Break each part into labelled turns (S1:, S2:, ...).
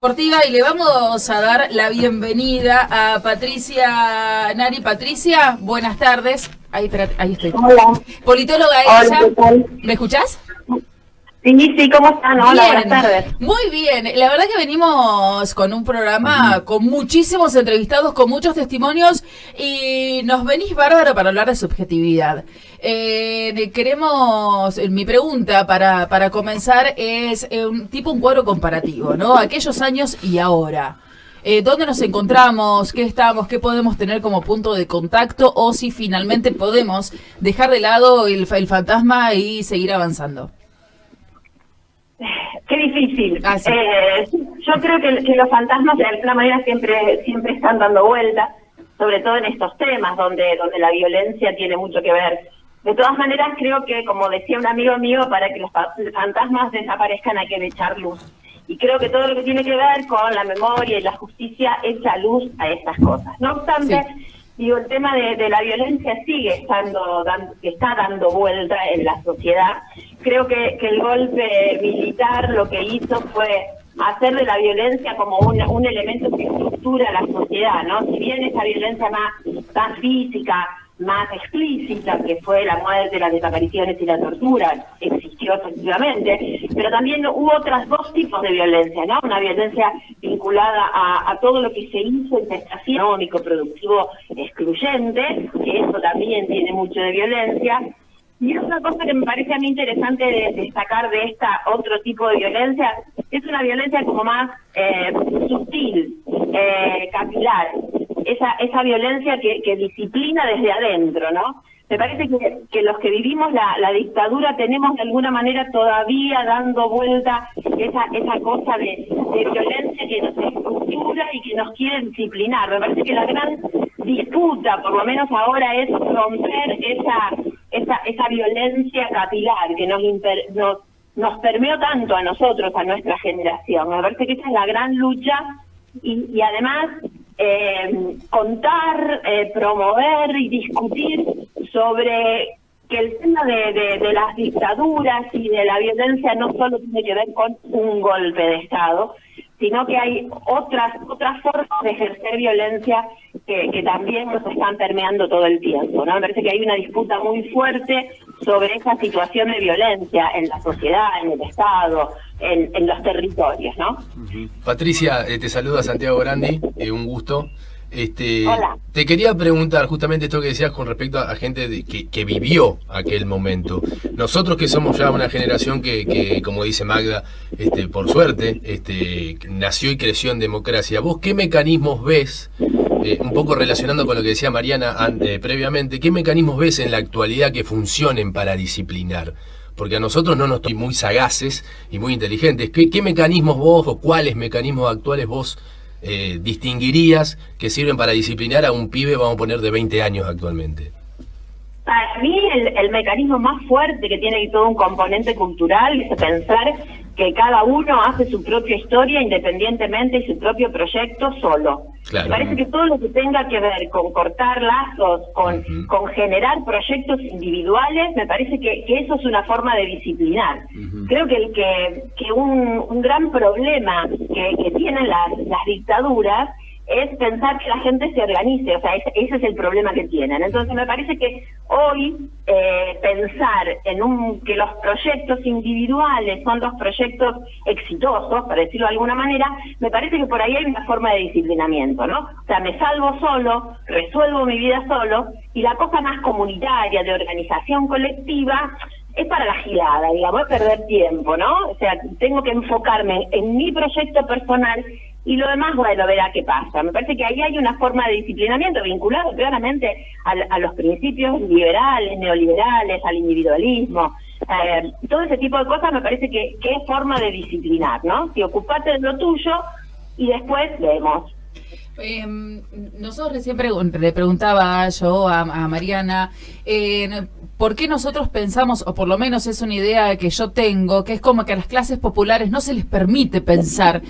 S1: Deportiva y le vamos a dar la bienvenida a Patricia Nari. Patricia, buenas tardes. Ahí estoy.
S2: Hola.
S1: Politóloga
S2: Hola,
S1: ella.
S2: ¿qué tal?
S1: ¿Me escuchás?
S2: Sí, ¿cómo están? Hola,
S1: Bien,
S2: buenas tardes.
S1: muy bien. La verdad que venimos con un programa con muchísimos entrevistados, con muchos testimonios y nos venís bárbaro para hablar de subjetividad. Mi pregunta para comenzar es un cuadro comparativo, ¿no? Aquellos años y ahora. ¿Dónde nos encontramos? ¿Qué estamos? ¿Qué podemos tener como punto de contacto? O si finalmente podemos dejar de lado el fantasma y seguir avanzando.
S2: Qué difícil.
S1: Sí.
S2: Yo creo que los fantasmas de alguna manera siempre están dando vueltas, sobre todo en estos temas donde la violencia tiene mucho que ver. De todas maneras, creo que, como decía un amigo mío, para que los fantasmas desaparezcan hay que echar luz. Y creo que todo lo que tiene que ver con la memoria y la justicia echa luz a estas cosas. No obstante, digo, el tema de la violencia sigue está dando vuelta en la sociedad. Creo que el golpe militar lo que hizo fue hacer de la violencia como un elemento que estructura la sociedad, ¿no? Si bien esa violencia más física, más explícita, que fue la muerte, las desapariciones y la tortura, existió efectivamente, pero también hubo otros dos tipos de violencia, ¿no? Una violencia vinculada a todo lo que se hizo en gestación, económico, productivo, excluyente, que eso también tiene mucho de violencia. Y es una cosa que me parece a mí interesante de destacar de esta otro tipo de violencia, es una violencia como más sutil, capilar, esa violencia que disciplina desde adentro, ¿no? Me parece que los que vivimos la dictadura tenemos de alguna manera todavía dando vuelta esa cosa de violencia que nos estructura y que nos quiere disciplinar. Me parece que la gran disputa, por lo menos ahora, es romper esa violencia capilar que nos permeó tanto a nosotros, a nuestra generación. Me parece que esa es la gran lucha y además contar, promover y discutir sobre que el tema de las dictaduras y de la violencia no solo tiene que ver con un golpe de Estado, sino que hay otras formas de ejercer violencia que también nos están permeando todo el tiempo, ¿no? Me parece que hay una disputa muy fuerte sobre esa situación de violencia en la sociedad, en el Estado, en los territorios, ¿no?
S3: Patricia, te saluda Santiago Grandi, un gusto.
S2: Hola.
S3: Te quería preguntar justamente esto que decías con respecto a gente que vivió aquel momento. Nosotros que somos ya una generación que como dice Magda, por suerte, nació y creció en democracia. ¿Vos qué mecanismos ves, un poco relacionando con lo que decía Mariana previamente, qué mecanismos ves en la actualidad que funcionen para disciplinar? Porque a nosotros no nos estoy muy sagaces y muy inteligentes. ¿Qué mecanismos vos o cuáles mecanismos actuales vos distinguirías que sirven para disciplinar a un pibe, vamos a poner, de 20 años actualmente?
S2: Para mí el mecanismo más fuerte que tiene todo un componente cultural es pensar que cada uno hace su propia historia independientemente y su propio proyecto solo.
S3: Claro.
S2: Me parece que todo lo que tenga que ver con cortar lazos, con generar proyectos individuales, me parece que eso es una forma de disciplinar. Creo que un gran problema que tienen las dictaduras es pensar que la gente se organice, o sea, ese es el problema que tienen. Entonces me parece que hoy pensar que los proyectos individuales son los proyectos exitosos, para decirlo de alguna manera, me parece que por ahí hay una forma de disciplinamiento, ¿no? O sea, me salvo solo, resuelvo mi vida solo, y la cosa más comunitaria, de organización colectiva, es para la gilada, digamos, es perder tiempo, ¿no? O sea, tengo que enfocarme en mi proyecto personal y lo demás, bueno, verá qué pasa. Me parece que ahí hay una forma de disciplinamiento vinculado claramente a los principios liberales, neoliberales, al individualismo. Todo ese tipo de cosas me parece que es forma de disciplinar, ¿no? Si ocupate de lo tuyo y después vemos.
S1: Nosotros siempre le preguntaba yo a Mariana, ¿por qué nosotros pensamos, o por lo menos es una idea que yo tengo, que es como que a las clases populares no se les permite pensar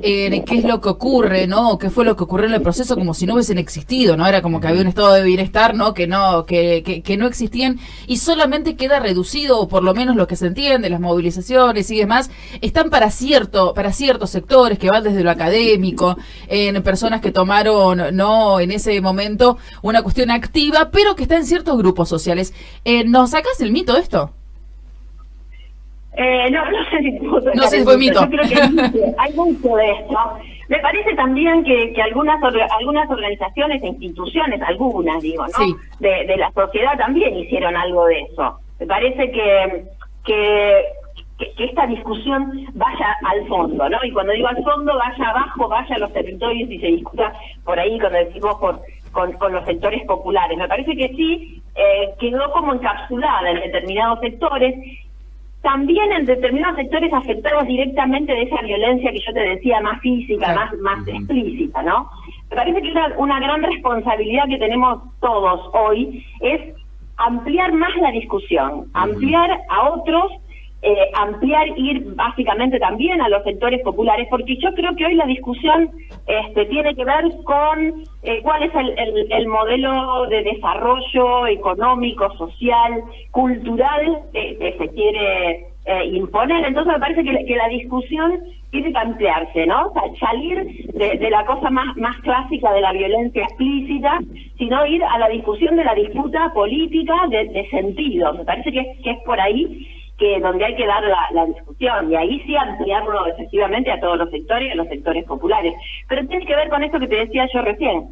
S1: en qué es lo que ocurre, ¿no? ¿Qué fue lo que ocurrió en el proceso? Como si no hubiesen existido, ¿no? Era como que había un estado de bienestar, ¿no? Que no existían, y solamente queda reducido, o por lo menos lo que se entiende, las movilizaciones y demás, están para ciertos sectores que van desde lo académico, en personas que tomaron, ¿no? En ese momento una cuestión activa, pero que está en ciertos grupos sociales. ¿Nos sacás el mito de esto?
S2: No sé si puedo sacar
S1: No sé si
S2: el
S1: fue mito.
S2: Yo creo que hay mucho de esto. Me parece también que algunas organizaciones e instituciones, algunas digo, ¿no?
S1: Sí.
S2: De la sociedad también hicieron algo de eso. Me parece que esta discusión vaya al fondo, ¿no? Y cuando digo al fondo, vaya abajo, vaya a los territorios y se discuta por ahí, cuando decimos con los sectores populares. Me parece que sí, quedó como encapsulada en determinados sectores, también en determinados sectores afectados directamente de esa violencia que yo te decía, más física, más explícita, ¿no? Me parece que una gran responsabilidad que tenemos todos hoy es ampliar más la discusión, ampliar a otros, ir básicamente también a los sectores populares, porque yo creo que hoy la discusión tiene que ver con cuál es el modelo de desarrollo económico, social, cultural que se quiere imponer. Entonces me parece que la discusión tiene que ampliarse, ¿no? O sea, salir de la cosa más clásica de la violencia explícita, sino ir a la discusión de la disputa política de sentido. Me parece que es por ahí que donde hay que dar la discusión, y ahí sí ampliarlo efectivamente a todos los sectores y a los sectores populares. Pero tiene que ver con esto que te decía yo recién,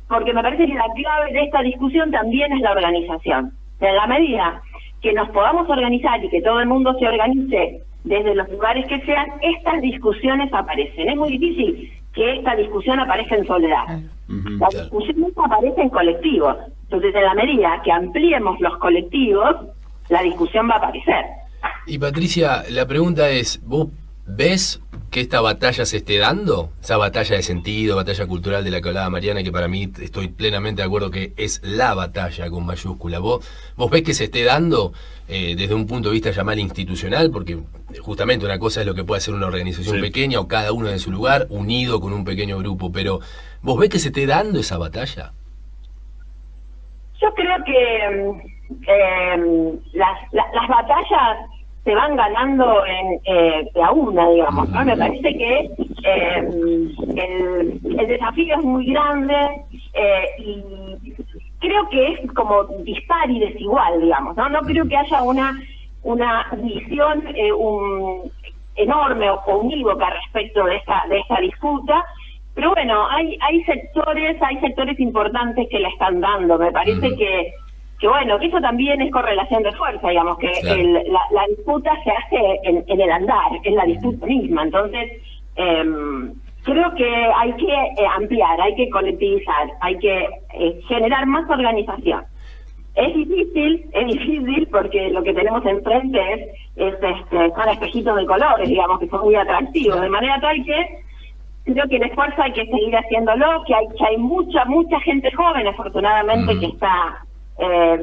S2: porque me parece que la clave de esta discusión también es la organización. O sea, en la medida que nos podamos organizar y que todo el mundo se organice desde los lugares que sean, estas discusiones aparecen. Es muy difícil que esta discusión aparezca en soledad. La discusión aparece en colectivos. Entonces, en la medida que ampliemos los colectivos, la discusión va a aparecer.
S3: Y Patricia, la pregunta es, ¿vos ves que esta batalla se esté dando? Esa batalla de sentido, batalla cultural de la que hablaba Mariana, que para mí estoy plenamente de acuerdo que es la batalla con mayúscula. ¿Vos ves que se esté dando desde un punto de vista llamar institucional? Porque justamente una cosa es lo que puede hacer una organización pequeña o cada uno en su lugar, unido con un pequeño grupo, pero ¿vos ves que se esté dando esa batalla?
S2: Yo creo que las batallas se van ganando de a una, digamos, ¿no? Me parece que el desafío es muy grande y creo que es como dispar y desigual, digamos, ¿no? No creo que haya una visión enorme o unívoca respecto de esta disputa. Pero bueno, hay sectores importantes que la están dando. Me parece que bueno, que eso también es correlación de fuerza, digamos, que
S3: claro.
S2: La disputa se hace en el andar, en la disputa misma. Entonces, creo que hay que ampliar, hay que colectivizar, hay que generar más organización. Es difícil porque lo que tenemos enfrente son espejitos de colores, digamos, que son muy atractivos, de manera tal que creo que el esfuerzo hay que seguir haciéndolo, que hay mucha gente joven, afortunadamente, que está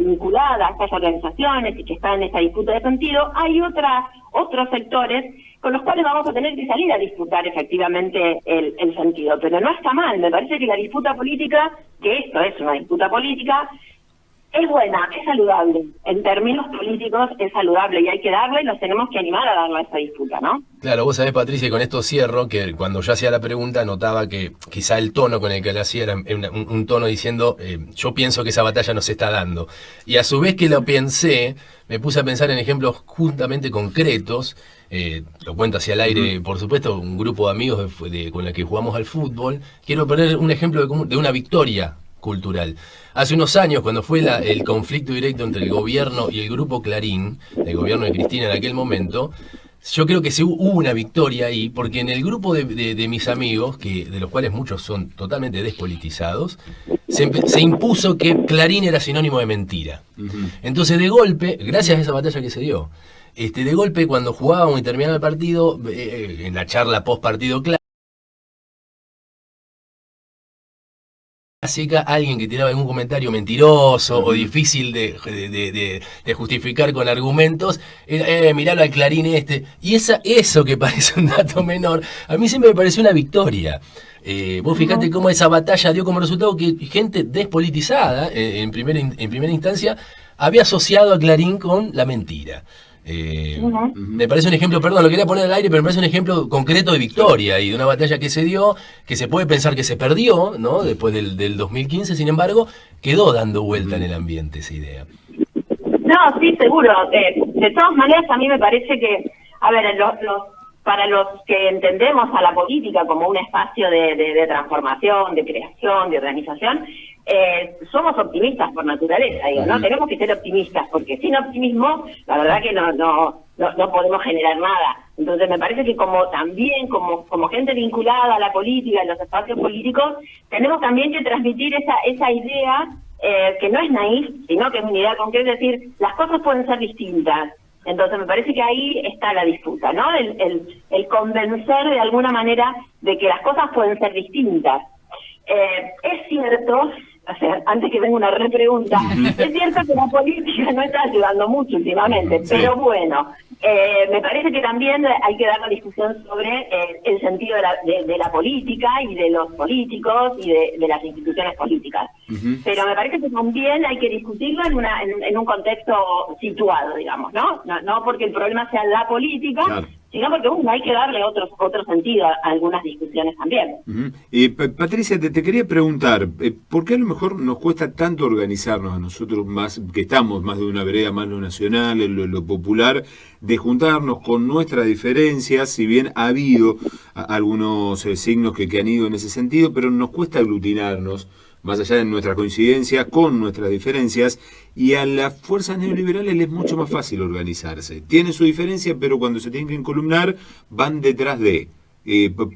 S2: vinculada a estas organizaciones y que está en esta disputa de sentido. Hay otros sectores con los cuales vamos a tener que salir a disputar efectivamente el sentido, pero no está mal. Me parece que la disputa política, que esto es una disputa política, es buena, es saludable. En términos políticos es saludable y hay que darle, y nos tenemos que animar a darle a esta disputa, ¿no?
S3: Claro, vos sabés, Patricia, y con esto cierro, que cuando yo hacía la pregunta notaba que quizá el tono con el que la hacía era un tono diciendo, yo pienso que esa batalla no se está dando. Y a su vez que lo pensé, me puse a pensar en ejemplos justamente concretos. Lo cuento hacia el aire, por supuesto, un grupo de amigos con el que jugamos al fútbol. Quiero poner un ejemplo de una victoria cultural. Hace unos años, cuando fue el conflicto directo entre el gobierno y el grupo Clarín, el gobierno de Cristina en aquel momento, yo creo que hubo una victoria ahí, porque en el grupo de mis amigos, de los cuales muchos son totalmente despolitizados, se impuso que Clarín era sinónimo de mentira. Entonces, de golpe, gracias a esa batalla que se dio, de golpe, cuando jugábamos y terminaba el partido, en la charla post partido, alguien que tiraba algún comentario mentiroso o difícil de justificar con argumentos, miralo al Clarín y eso que parece un dato menor, a mí siempre me pareció una victoria. Vos fijate cómo esa batalla dio como resultado que gente despolitizada, en primera instancia, había asociado a Clarín con la mentira. Me parece un ejemplo, perdón, lo quería poner al aire, pero me parece un ejemplo concreto de victoria y de una batalla que se dio, que se puede pensar que se perdió, ¿no? Después del 2015, sin embargo, quedó dando vuelta en el ambiente esa idea.
S2: No, sí, seguro. De todas maneras, a mí me parece que, a ver, para los que entendemos a la política como un espacio de transformación, de creación, de organización, somos optimistas por naturaleza, digo, ¿no? Tenemos que ser optimistas, porque sin optimismo, la verdad que no podemos generar nada. Entonces me parece que como gente vinculada a la política, a los espacios políticos, tenemos también que transmitir esa idea, que no es naif, sino que es una idea concreta, es decir, las cosas pueden ser distintas. Entonces me parece que ahí está la disputa, ¿no? El convencer de alguna manera de que las cosas pueden ser distintas. Es cierto, o sea, antes que venga una repregunta, es cierto que la política no está ayudando mucho últimamente, pero bueno, me parece que también hay que dar la discusión sobre el sentido de la política y de los políticos y de las instituciones políticas. Pero me parece que también hay que discutirlo en un contexto situado, digamos, ¿no? No porque el problema sea la política, claro, sino porque hay que darle otro sentido a algunas discusiones también.
S4: Patricia, te quería preguntar, ¿por qué a lo mejor nos cuesta tanto organizarnos a nosotros, más que estamos más de una vereda, más lo nacional, lo popular, de juntarnos con nuestras diferencias, si bien ha habido algunos signos que han ido en ese sentido, pero nos cuesta aglutinarnos, más allá de nuestra coincidencia, con nuestras diferencias, y a las fuerzas neoliberales les es mucho más fácil organizarse. Tienen su diferencia, pero cuando se tienen que encolumnar, van detrás de.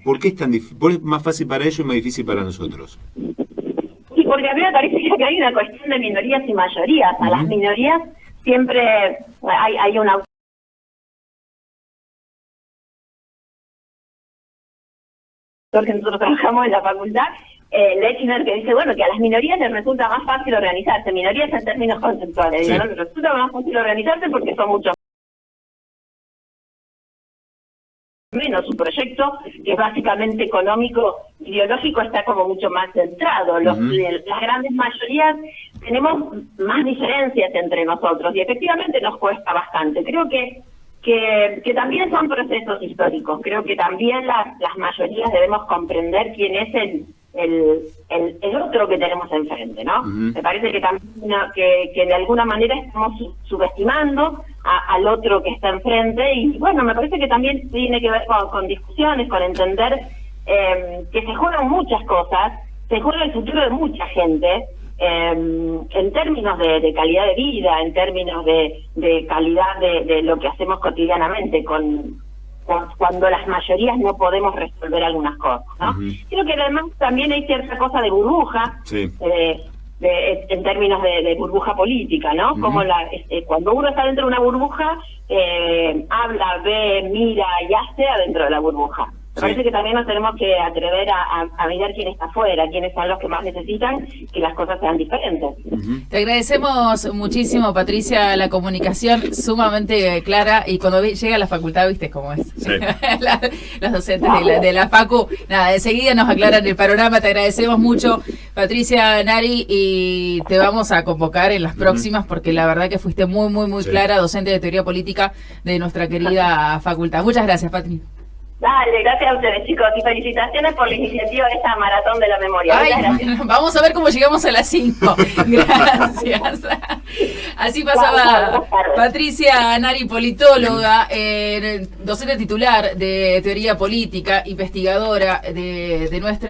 S4: ¿Por qué es más fácil para ellos y más difícil para nosotros?
S2: Sí, porque a mí me parece que hay una cuestión de minorías y mayorías. A las minorías siempre hay una... que nosotros trabajamos en la facultad, Lechner, que dice, bueno, que a las minorías les resulta más fácil organizarse, minorías en términos conceptuales, ¿no? Les resulta más fácil organizarse porque son muchos menos. Su proyecto, que es básicamente económico, ideológico, está como mucho más centrado. Las grandes mayorías tenemos más diferencias entre nosotros y efectivamente nos cuesta bastante. Creo que también son procesos históricos. Creo que también las mayorías debemos comprender quién es el otro que tenemos enfrente, ¿no? Me parece que también que de alguna manera estamos subestimando al otro que está enfrente, y bueno, me parece que también tiene que ver con discusiones, con entender que se juegan muchas cosas, se juega el futuro de mucha gente, en términos de calidad de vida, en términos de calidad de lo que hacemos cotidianamente, cuando las mayorías no podemos resolver algunas cosas, ¿no? Creo que además también hay cierta cosa de burbuja, en términos de burbuja política, ¿no? Como cuando uno está dentro de una burbuja, habla, ve, mira y hace adentro de la burbuja. Me parece que también nos tenemos que atrever a mirar quién está afuera, quiénes son los que más necesitan que las cosas sean diferentes.
S1: Te agradecemos muchísimo, Patricia, la comunicación sumamente clara, y cuando llega a la facultad, viste cómo es. Sí. Los docentes de la facu, nada, enseguida nos aclaran el panorama. Te agradecemos mucho, Patricia Nari, y te vamos a convocar en las próximas, porque la verdad que fuiste muy clara, docente de teoría política de nuestra querida facultad. Muchas gracias, Patri.
S2: Dale, gracias a ustedes, chicos, y felicitaciones por la iniciativa de esta maratón de la memoria.
S1: Vamos a ver cómo llegamos a las 5. Gracias. Así pasaba Patricia Nari, politóloga, docente titular de teoría política, investigadora de nuestra...